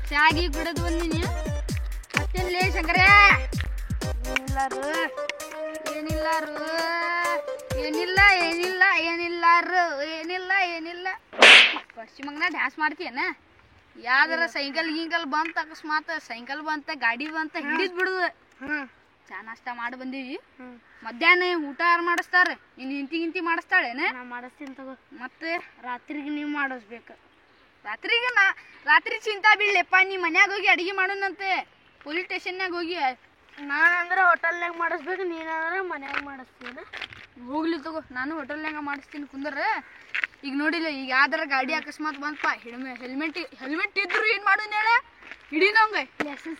ಚಾಗಿ ಕುಡಿದು ಬಂದಿನಿ ಮತ್ತೇನ್ಲೇ ಶಂಕರ ಏನಿಲ್ಲ ಪಶ್ಚಿಮಂಗನ ಡ್ಯಾನ್ಸ್ ಮಾಡ್ತೀಯನ ಯಾವ್ದಾರ ಸೈಕಲ್ ಗಿಂಕಲ್ ಬಂತ ಅಕಸ್ಮಾತ್ ಸೈಕಲ್ ಬಂತ ಗಾಡಿ ಬಂತ ಹಿಡಿದ್ ಬಿಡುದು ಚಾ ನಾಷ್ಟ ಮಾಡಿ ಬಂದೀವಿ ಮಧ್ಯಾಹ್ನ ಊಟ ಯಾರು ಮಾಡಿಸ್ತಾರ ಇನ್ ಇಂತಿ ಮಾಡಿಸ್ತಾಳೇನ ಮಾಡಿಸ್ತೀನಿ ತಗೋ ಮತ್ತೆ ರಾತ್ರಿಗೆ ನೀವು ಮಾಡಿಸ್ಬೇಕು ರಾತ್ರಿ ಚಿಂತಾ ಬೀಳ್ಲೆಪ್ಪ ನೀ ಮನ್ಯಾಗ ಹೋಗಿ ಅಡಿಗೆ ಮಾಡೋಣಂತೆ ಪೊಲೀಸ್ ಸ್ಟೇಷನ್ನಾಗ ಹೋಗಿ ನಾನಂದ್ರೆ ಹೋಟೆಲ್ನಾಗ ಮಾಡಿಸ್ಬೇಕು ನೀನಂದ್ರೆ ಮನ್ಯಾಗ ಮಾಡಿಸ್ತೀನಿ ಹೋಗ್ಲಿ ತಗೋ ನಾನು ಹೋಟೆಲ್ನಾಗ ಮಾಡಿಸ್ತೀನಿ ಕುಂದ್ರ ಈಗ ನೋಡಿಲ್ಲ ಈಗ ಯಾವ್ದಾರ ಗಾಡಿ ಅಕಸ್ಮಾತ್ ಬಂತಪ್ಪ ಹೆಲ್ಮೆಟ್ ಇದ್ರು ಏನ್ ಮಾಡೋಣ ಹೇಳ ಹಿಡಿನಂಗೆ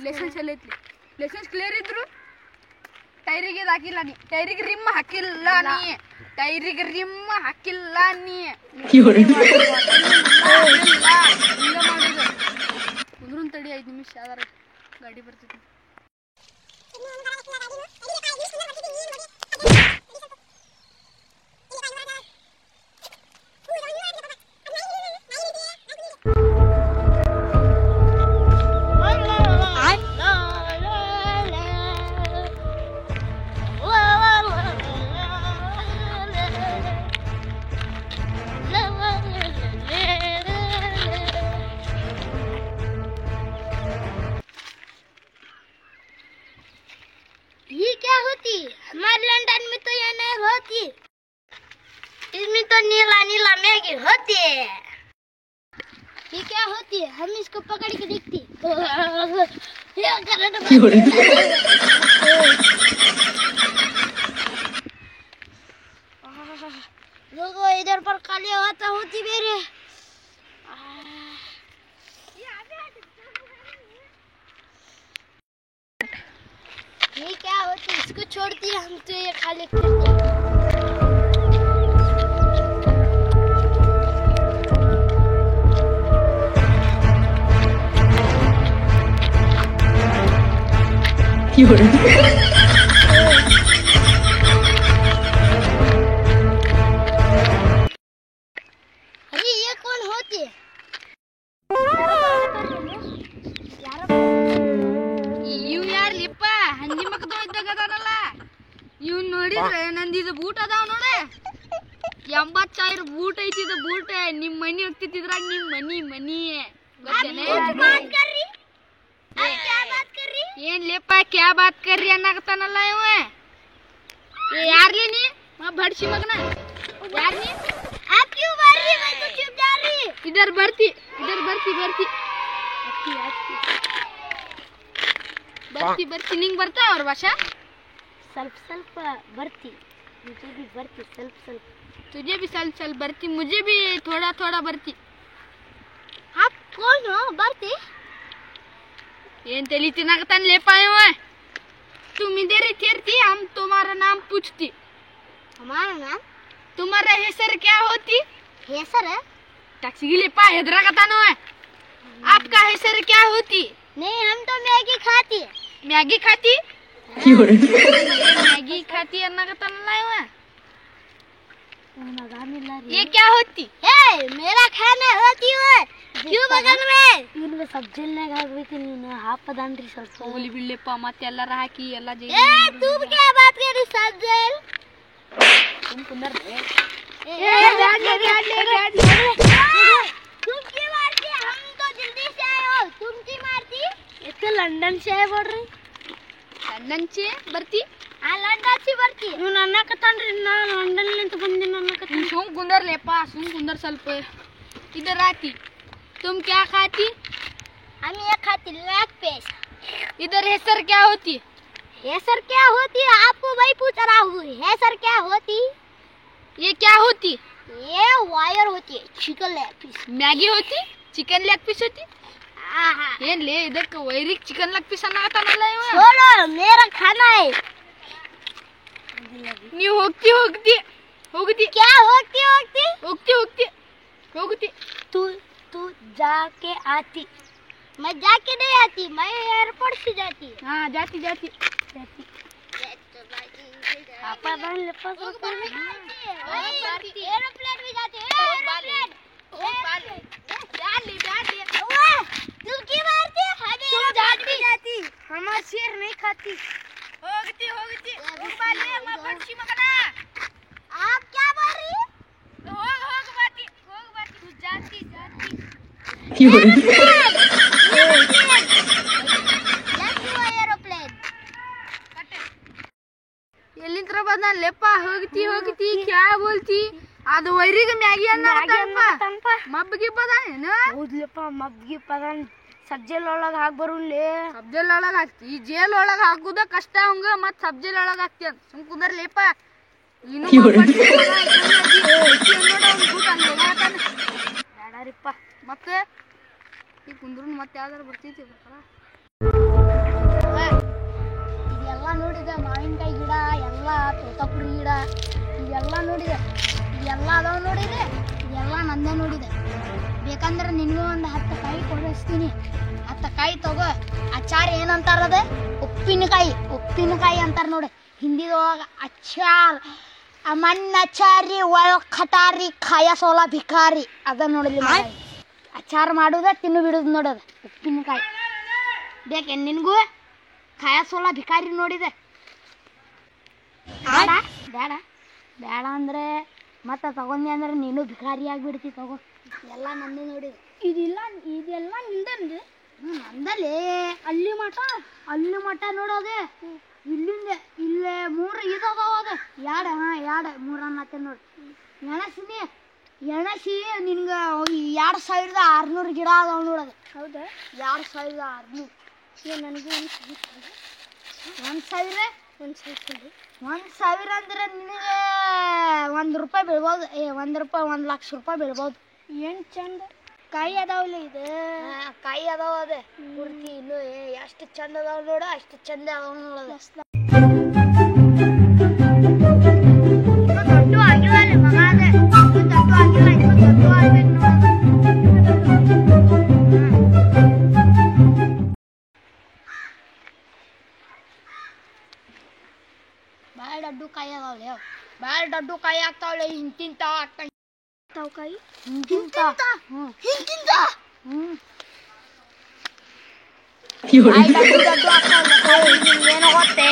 ಲೈಸೆನ್ಸ್ ಎಲ್ಲ ಐತ್ಲಿ ಲೈಸೆನ್ಸ್ ಕ್ಲಿಯರ್ ಇದ್ರು ಟೈರಿಗೆ ಹಾಕಿಲ್ಲ ನೀ ಟೈರಿಗೆ ರಿಮ್ ಹಾಕಿಲ್ಲ ನೀ ಕುಂದ್ರನ್ ತಡಿ 5 ನಿಮಿಷ ಯಾವ್ದಾರ ಗಾಡಿ ಬರ್ತೈತಿ ये क्या होती हमारे लंदन में तो ये नहीं होती इसमें तो नीला नीला मैगी होती है ये क्या होती है हम इसको पकड़ के देखती लोगों इधर पर काली हवा होती मेरे ये क्या होती है इसको छोड़ती है हम तो ये खाली करते अरे ये कौन होती है ಹಂದಿ ಮಕ್ಕದ ಇದ್ದಾಗ ಅದಾನಲ್ಲ ಇವ್ ನೋಡಿದ್ರೆ ನಂದಿದ ಬೂಟ್ ಅದಾವ ನೋಡೆ 80,000 ಬೂಟ್ ಐತಿದ ಬೂಟ್ ನಿಮ್ ಮನಿ ಹೋಗ್ತಿದ್ರಾಗ ನಿಮ್ ಮನಿ ಏನ್ ಲೇಪ ಕ್ಯಾ ಬಾತ್ ಕರ್ರಿ ಅನ್ನಕತ್ತಾನಲ್ಲ ಇವ ಯಾರ್ಲಿ ನೀ ಬಡ್ಸಿ ಮಗನ ಯಾರ್ ನೀ इधर ಬರ್ತಿ ನಿಂಗೆ ಬರ್ತಾ ಅವ್ರ ಭಾಷಾ ಸ್ವಲ್ಪ ಬರ್ತಿ मुझे भी ಬರ್ತಿ ಸ್ವಲ್ಪ तुझे भी ಸ್ವಲ್ಪ ಬರ್ತಿ मुझे भी थोड़ा ಬರ್ತಿ आप कौन हो ಬರ್ತಿ ಏನ್ ತಲಿ ತಿನ್ನಾಕತ್ತಾನ ಲೇಪ ಇವ तुम इधर ही ठहरती हम तुम्हारा नाम पूछती हमारा नाम तुम्हारा ಹೆಸರು क्या होती ಹೆಸರು टक्सीलिपा ಹೆದರಾಗತಾನೋ आपका ಹೆಸರು क्या होती नहीं हम तो मैगी खाती मैगी खाती मैगी खाती ಅನ್ನಕತ್ತಾನಲ್ಲ ಇವ ये क्या होती मेरा खाना होती है क्यों बगल में इनमें सब्जी नहीं ಹಾಕಬೇಕು ನೀನು ಹಾಪದಾನ್ರಿ ಸ್ವಲ್ಪ ಹೋಲಿ ಬಿಡ್ಲೆಪ್ಪ ಮತ್ತೆ ಎಲ್ಲಾರ ಹಾಕಿ ಎಲ್ಲ ಜೈ तुम क्या बात कर रही सब्जी तुम कुंदर तुम क्यों मारती हम तो जल्दी से आए हो तुम क्यों मारती ये तो लंदन से है बोल रही ಲಂಡನ್ಚೆ ಬರ್ತಿ ಆ ಲಂಡನ್ से ಬರ್ತಿ ನೀವು ನನ್ನ ಕತಾನ್ರಿ ನಾನು ಲಂಡನ್ ನಿಂತ ಬಂದಿನಿ ನನ್ನ ಕತಾನ್ ಸುಮ್ ಕುಂದರ್ಲೆಪ್ಪ ಸುಮ್ ಕುಂದರ್ ಸ್ವಲ್ಪ इधर आती तुम क्या खाती हम ये खाती लेग पीस इधर हेसर क्या होती ये सर क्या होती है आपको वही पूछ रहा हूँ है सर क्या होती ये क्या होती ये वायर होती है चिकन लेग पीस मैगी होती चिकन लेग पीस होती ಏನ್ ಲೇ ಇದಕ್ಕೆ ವೈರಿಕ್ ಚಿಕನ್ ಲೆಗ್ ಪೀಸ್ ಅನ್ನಕತ್ತಾನಲ್ಲ ಇವ छोड़ो मेरा खाना है ನೀವು ಹೋಗ್ತಿ ಹೋಗ್ತಿ ಹೋಗ್ತಿ क्या होती होती ಹೋಗ್ತಿ ಹೋಗ್ತಿ ಹೋಗ್ತಿ तू तू जाके आती मैं जाके नहीं आती मैं एयरपोर्ट से जाती ಹಾ ಜಾತಿ ಜಾತಿ पापा बन ले पास एरोप्लेन भी जाते एरोप्लेन तुम क्यों मारती तुम जाती हमारा शेर नहीं खाती ಹೋಗ್ತಿ ಹೋಗ್ತಿ ಹೋಗ್ಬಾಲೆ ಮಬ್ಬಡ್ಸಿ ಮಗನ आप क्या बोल रही हो ಹೋಗ್ ಬಾತಿ तू ಜಾತಿ ಜಾತಿ एरोप्लेन ಎಲ್ಲಿಂತ್ರ ಬಂದ ಲೆಪ್ಪ ಹೋಗ್ತಿ ಹೋಗ್ತಿ ಕ್ಯಾ ಬೋಲ್ತಿ ಅದು ವೈರಿಗೆ ಮ್ಯಾಗಿ ಅನ್ನಕತ್ತಾನಪ್ಪ ಮಬ್ಬಿಗೆ ಪದ ಏನು ಹೌದ್ಲಪ್ಪ ಮಬ್ಬಿಗೆ ಪದ ಸಬ್ಜೆಲ್ ಒಳಗೆ ಹಾಕಿ ಬರುಲ್ಲೇ ಸಬ್ಜೆಲ್ ಒಳಗೆ ಹಾಕ್ತಿ ಜೇಲ್ ಒಳಗೆ ಹಾಕುದ ಕಷ್ಟ ಅವಂಗ ಮತ್ ಸಬ್ಜೆಲ್ ಒಳಗೆ ಹಾಕ್ತಿ ಅಂತ ಸುಮ್ ಕುಂದರ್ಲೇಪ ಬೇಡರಿಪ್ಪ ಮತ್ತೆ ಈ ಕುಂದ್ರು ಮತ್ತೆ ಯಾವ್ದಾರು ಬರ್ತೈತಿ ಇದೆಲ್ಲ ನೋಡಿದೆ ಮಾವಿನಕಾಯಿ ಗಿಡ ಎಲ್ಲ ತೋತಾಪುರಿ ಗಿಡ ಇದೆಲ್ಲ ನೋಡಿದೆ ಇದೆಲ್ಲ ಅದಾವ ನೋಡಿದೆ ಇದೆಲ್ಲ ನಂದೇ ನೋಡಿದೆ ಬೇಕಂದ್ರೆ ನಿನಗೂ ಒಂದು 10 ಕಾಯಿ ಕೊಡಿಸ್ತೀನಿ 10 ಕಾಯಿ ತಗೋ ಅಚಾರ ಏನಂತಾರದ ಉಪ್ಪಿನಕಾಯಿ ಅಂತಾರ ನೋಡಿ ಹಿಂದಿದೊಳಗ ಅಚಾರ್ ಅಮನ್ ಅಚಾರಿ ಒಳ ಖಟಾರಿ ಖಾಯ ಸೋಲ ಭಿಕಾರಿ ಅದ ನೋಡಿದ್ಲಿ ಅಚಾರ ಮಾಡೋದ ತಿನ್ನು ಬಿಡೋದು ನೋಡೋದು ಉಪ್ಪಿನಕಾಯಿ ಬೇಕೇನು ನಿನಗೂ ಖಾಯ ಸೋಲ ಭಿಕಾರಿ ನೋಡಿದೆ ಬೇಡ ಬೇಡ ಬೇಡ ಅಂದ್ರೆ ಮತ್ತೆ ತಗೊಂಡಿ ಅಂದ್ರೆ ನೀನು ಭಿಕಾರಿ ಆಗಿಬಿಡ್ತಿ ತಗೋ ಎಲ್ಲ ನಂದು ನೋಡಿದೆ ಇದೆಲ್ಲ ನಿಂದನ್ರಿ ನಂದಲ್ಲಿ ಅಲ್ಲಿ ಮಠ ನೋಡೋದೆ ಇಲ್ಲಿಂದ ಇಲ್ಲೇ 3 ಇದಾವ ಅದು ಎರಡು 3 ಅನ್ನತ್ತೆ ನೋಡಿ ಎಣಸಿ ನಿನ್ಗೆ 2600 ಗಿಡ ಅದಾವ ನೋಡೋದು ಹೌದಾ 2600 ನನಗೆ 1,000 ಅಂದ್ರೆ ನಿನಗೆ ₹1 ಬೀಳ್ಬೋದು ₹1,00,000 ಬೀಳ್ಬೋದು ಏನು ಚಂದ ಕಾಯಿ ಅದಾವಲ್ಲ ಇದು ಕಾಯಿ ಅದಾವ ಅದೇ ಪೂರ್ತಿ ಇನ್ನು ಎಷ್ಟು ಚಂದ ಅದಾವ ನೋಡ ಅಷ್ಟು ಚಂದ ಅದಾವ ನೋಡೋದು ದೊಡ್ಡ ಆಗಿಲ್ಲ ಮಗ ಅದೇ ದೊಡ್ಡ ಆಗಿಲ್ಲ ಇನ್ನು ದೊಡ್ಡ ಆಗ್ಬೇಕು ಭಾಳ ದೊಡ್ಡ ಕಾಯಿ ಅದಾವಲ್ಲ ಭಾಳ ದೊಡ್ಡ ಕಾಯಿ ಆಗ್ತಾವಲ್ಲ ಇಂತಿಂತ ಆಗ್ತಾವ ಕಾಯಿ ಹಿಂಗಿಂತ ಏನು ಗೊತ್ತೇ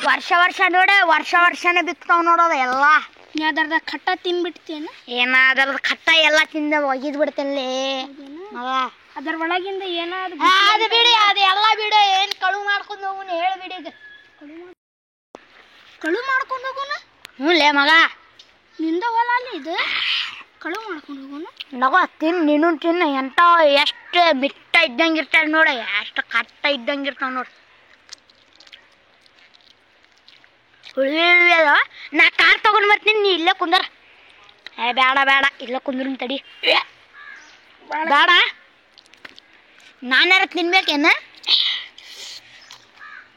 ವರ್ಷ ನೋಡೆ ವರ್ಷನೇ ಬಿತ್ತಾವ್ ನೋಡೋದು ಎಲ್ಲ ಅದ್ರದ ಖಟ್ಟ ತಿನ್ಬಿಡ್ತೇನ ಏನಾದ್ರದ ಖಟ್ಟ ಎಲ್ಲ ತಿಂದ ಒಗಿದ್ ಬಿಡ್ತೇನೆ ಅದ್ರ ಒಳಗಿಂದ ಏನಾದ್ರು ಅದು ಬಿಡಿ ಅದು ಎಲ್ಲ ಬಿಡು ಏನ್ ಕಳು ಮಾಡ್ಕೊಂಡು ಹೋಗುನು ಹೇಳಿ ಬಿಡಿ ಈಗ ಕಳು ಮಾಡ್ಕೊಂಡು ಹೋಗೋಣ ಹ್ಞೂ ಲೇ ಮಗ ನಿಂದ ಹೊಲ ಅಲ್ಲಿ ಇದು ಕಳು ಮಾಡ್ಕೊಂಡು ಹೋಗೋಣ ನಗ ನೀನು ತಿನ್ನ ಎಂತ ಎಷ್ಟು ಬಿಟ್ಟ ಇದ್ದಂಗಿರ್ತಾವ ನೋಡಿ ಎಷ್ಟು ಕಟ್ಟ ಇದ್ದಂಗಿರ್ತಾವ ನೋಡಿ ಹುಳಿ ಅದ ನಾ ಕಾರ್ ತಗೊಂಡ್ ಬರ್ತೀನಿ ನೀ ಇಲ್ಲೇ ಕುಂದರ ಬೇಡ ಇಲ್ಲೇ ಕುಂದ್ರ ತಡಿ ಬೇಡ ನಾನಾರ ತಿನ್ಬೇಕೇನ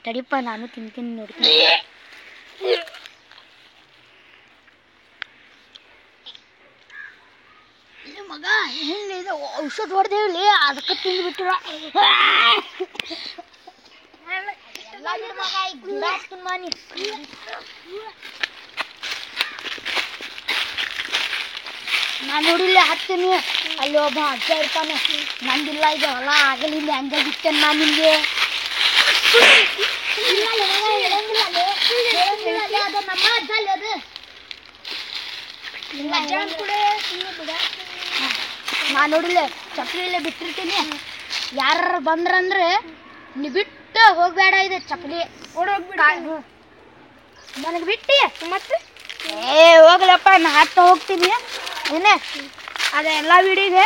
ತಡಿಪ್ಪ ನಾನು ತಿಂತೀನಿ ನೋಡ್ತೀನಿ ಮಗ ಹಿಂದೆ ಇದು ಔಷಧ ಹೊಡೆದೇವಿ ಅದಕ್ಕೆ ತಿಂದ್ಬಿಟ್ಟಿರ ಎಲ್ಲ ಬಿಡು ಮಗ ಈಗ ಗಿಡ ಹಚ್ತೀನಿ ಮಾನಿ ನಾನು ನೋಡಿಲ್ಲ ಹತ್ತೀನಿ ಅಲ್ಲಿ ಒಬ್ಬ ಅಜ್ಜ ಇರ್ತಾನೆ ನಂದಿಲ್ಲ ಇದು ಹೊಲ ಆಗಲಿಲ್ಲ ಹಂಗೆ ಬಿಟ್ಟೇನೆ ನಾನು ನಿಮಗೆ ಅದು ನಮ್ಮ ಅಜ್ಜ ಅಲ್ಲಿ ಅದು ನಾನು ನೋಡಿಲ್ಲ ಚಪ್ಪಲಿ ಬಿಟ್ಟಿರ್ತೀನಿ ಯಾರು ಬಂದ್ರಂದ್ರೆ ನೀ ಬಿಟ್ಟು ಹೋಗ್ಬೇಡ ಇದೆ ಚಪ್ಪಲಿ ನನಗೆ ಬಿಟ್ಟಿ ಮತ್ತೆ ಹೋಗ್ಲಪ್ಪ ನಾ ಹತ್ತ ಹೋಗ್ತೀನಿ ಏನೇ ಅದೆಲ್ಲ ಬಿಡಿದೆ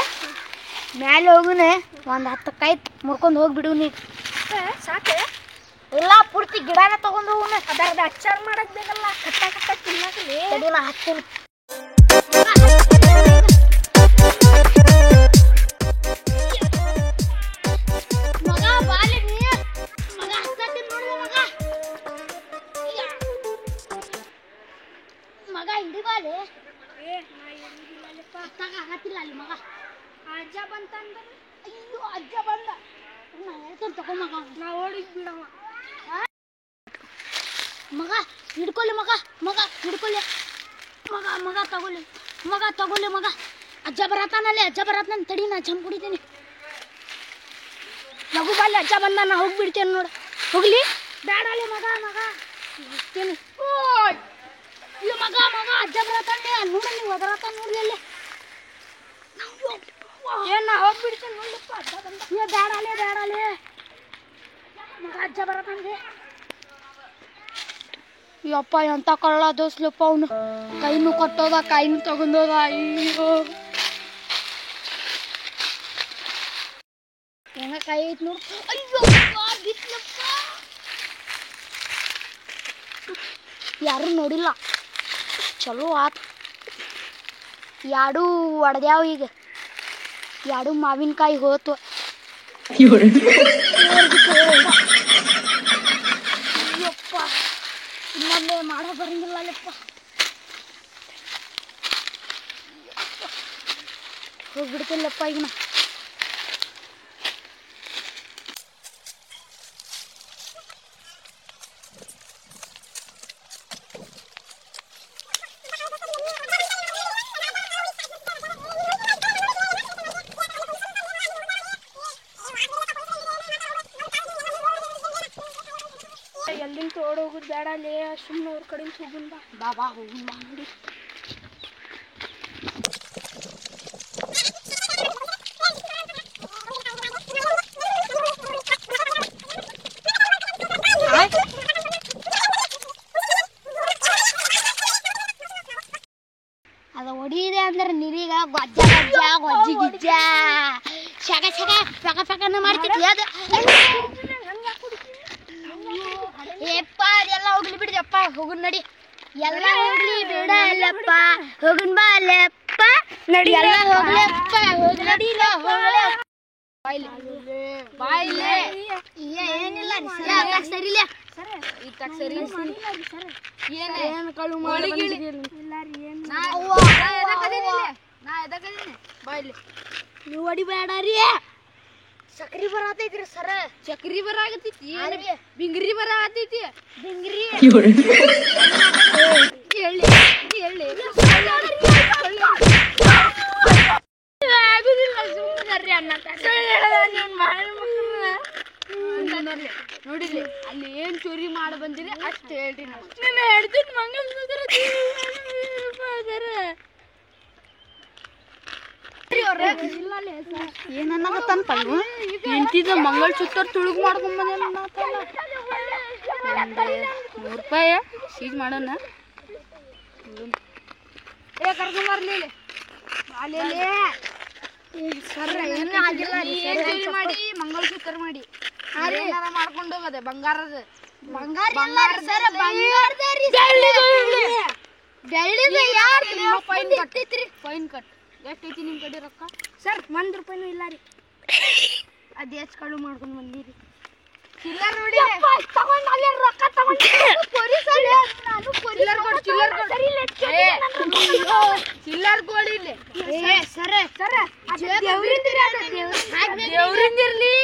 ಮೇಲೆ ಹೋಗುನೆ ಒಂದು 10 ಕೈ ಮುರ್ಕೊಂಡು ಹೋಗ್ಬಿಡು ನೀ ಸಾಕೆ ಎಲ್ಲ ಪೂರ್ತಿ ಗಿಡನ ತಗೊಂಡು ಹೋಗುನ ಅದರದ ಅಚ್ಚಾರ ಮಾಡಕ್ ಬೇಕಲ್ಲ ಕಟ್ಟ ತಿನ್ನಕಲಿ ತಡಿನ ಹತ್ತೀನಿ ಮಗ ಬಾಲಿ ನೀ ಮಗ ಹತ್ತತೀನಿ ನೋಡು ಮಗ ಹಿಡಿ ಬಾಲಿ ಆಗತ್ತಿಲ್ಲ ಅಲ್ಲಿ ಮಗ ಅಜ್ಜ ಬಂತಂದ್ರೆ ಅಯ್ಯೋ ಅಜ್ಜ ಬಂದ ನಾ ಹೇಳ್ತೇನೆ ತಗೋ ಮಗ ನಾ ಓಡಿದ್ ಬಿಡವ ಮಗ ಹಿಡ್ಕೊಳ್ಳಿ ಮಗ ಮಗ ಹಿಡ್ಕೊಳ್ಳಿ ಮಗ ಮಗ ತಗೊಳ್ಳಿ ಮಗ ಅಜ್ಜ ಬರತಾನಲ್ಲಿ ಅಜ್ಜ ಬರತಾನ ತಡಿ ನಾ ಜಂಪ್ ಕುಡಿತೀನಿ ಲಘು ಬಾಲಿ ಅಜ್ಜ ಬಂದ ನಾ ಹೋಗ್ಬಿಡ್ತೇನೆ ನೋಡು ಹೋಗ್ಲಿ ಬೇಡಲ್ಲಿ ಮಗ ಹೋಗ್ತೀನಿ ಇಲ್ಲ ಮಗ ಅಜ್ಜ ಬರತಾನೆ ನೋಡು ನೀವು ಒದರತಾನ ನೋಡ್ಲಿ ಅಲ್ಲಿ ಏನ ಹೋಗ್ಬಿಡ್ತೇನೆ ನೋಡ್ಲಿಪ್ಪ ಅಜ್ಜ ಬಂದ ಬೇಡಾಲೆ ಮಗ ಅಜ್ಜ ಬರತಾನೆ ಯಪ್ಪ ಎಂತ ಕಳ್ಳ ದೋಸ್ಲಪ್ಪ ಅವನು ಕೈನು ಕೊಟ್ಟೋದ ಕೈನು ತಗೊಂಡೋದ ಅಯ್ಯೋ ಏನ ಕೈ ಐತ್ ನೋಡು ಅಯ್ಯೋ ಬಿತ್ಲಪ್ಪ ಯಾರು ನೋಡಿಲ್ಲ ಚಲೋ ಆತ್ ಎರಡು ಒಡೆದ್ಯಾವ ಈಗ ಎರಡು ಮಾವಿನಕಾಯಿ ಹೋತು ಅಯ್ಯಪ್ಪ ಇನ್ನೊಂದೇ ಮಾಡೋ ಬರಂಗಿಲ್ಲ ಅಲ್ಲಪ್ಪ ಹೋಗ್ಬಿಡ್ತಿಲ್ಲಪ್ಪ ಈಗ ನಾ ಎಲ್ಲಿಂದ ತೋಡ್ ಹೋಗುದು ಬೇಡ ಅಲ್ಲೇ ಸುಮ್ಮನೆ ಅವ್ರ ಕಡೆಯಿಂದ ಹೋಗುನ್ ಬಾ ಹೋಗುನ್ ಬಾ ನೋಡಿ ಅದ ಹೊಡಿದೆ ಅಂದ್ರೆ ನೀರೀಗ ಗೊಜ್ಜಿ ಗಿಜ್ಜ ಶಗ ಫೆಕನ ಮಾಡ್ತಿದ್ವಿ ಅದು ಏಪ್ಪ ಅದೆಲ್ಲ ಹೋಗ್ಲಿ ಬಿಡಿದಪ್ಪ ಹೋಗುನ್ ನಡಿ ಎಲ್ಲ ಹೋಗ್ಲಿ ಬೇಡ ಅಲ್ಲಪ್ಪ ಹೋಗುನ್ ಬಾ ಅಲ್ಲಪ್ಪ ನಡಿ ಎಲ್ಲ ಹೋಗ್ಲಪ್ಪ ಹೋಗ್ ನಡಿಲ ಹೋಗ್ಲೆ ಬಾಯ್ಲೆ ಏನಿಲ್ಲ ಸರಿಲೆ ಸರಿ ಏನು ಕಳು ಮಾಡಿ ಬಾಯ್ಲಿ ನೀವು ಹೊಡಿಬೇಡ ರೀ ಸಕ್ರಿ ಬರತೈತ್ರಿ ಸರ ಚಕ್ರಿ ಬರಾಗತೈತಿ ಬಿಂಗ್ರಿ ಬರಾಗತೈತಿ ಬಿಂಗ್ರಿ ಆಗುದಿಲ್ಲ ಸುಮ್ಮನೆ ಅನ್ನ ನೋಡಿಲಿ ಅಲ್ಲಿ ಏನ್ ಚೋರಿ ಮಾಡಿ ಬಂದಿರಿ ಅಷ್ಟು ಹೇಳ್ರಿ ನಾನು ಹೇಳ್ತೀನಿ ಮಂಗಲ್ಸೂತ್ರ ಏನನ್ನಗತ್ತನ್ಪ ಎಂತಿದ ಮಂಗಲ್ಸೂತ್ರ ತುಳುಗ್ ಮಾಡ್ಕೊಂಡ್ ₹100 ಸೀಜ್ ಮಾಡೋಣ ಕರ್ಕೊಂಬರ್ಲಿ ಸರ್ ಏನು ಆಗಿಲ್ಲ ಮಾಡಿ ಮಂಗಲ್ಸೂತ್ರ ಮಾಡಿ ಮಾಡ್ಕೊಂಡು ಹೋಗದೆ ಬಂಗಾರದ ಫೈನ್ ಕಟ್ ಎಷ್ಟೈತಿ ನಿಮ್ ಕಡೆ ರೊಕ್ಕ ಸರ್ ₹1 ಇಲ್ಲ ರೀ ಅದ್ ಎಷ್ಟು ಕಳು ಮಾಡ್ಕೊಂಡು ಬಂದಿರಿ ಚಿಲ್ಲರ್ ನೋಡಿ ತಗೊಂಡ್ ಅಲ್ಲಿ ರೊಕ್ಕ ತಗೊಂಡ್ ಪೊಲೀಸ್ ಅಲ್ಲಿ ನಾನು ಚಿಲ್ಲರ್ ಕೊಡು ಚಿಲ್ಲರ್ ಕೊಡು ಸರಿ ಇಲ್ಲ ಚಿಲ್ಲರ್ ಕೊಡಿ ಇಲ್ಲಿ ಸರ ದೇವ್ರಿಂದಿರ ದೇವ್ರಿಂದಿರ್ಲಿ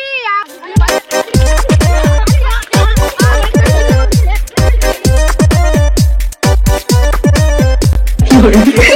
You're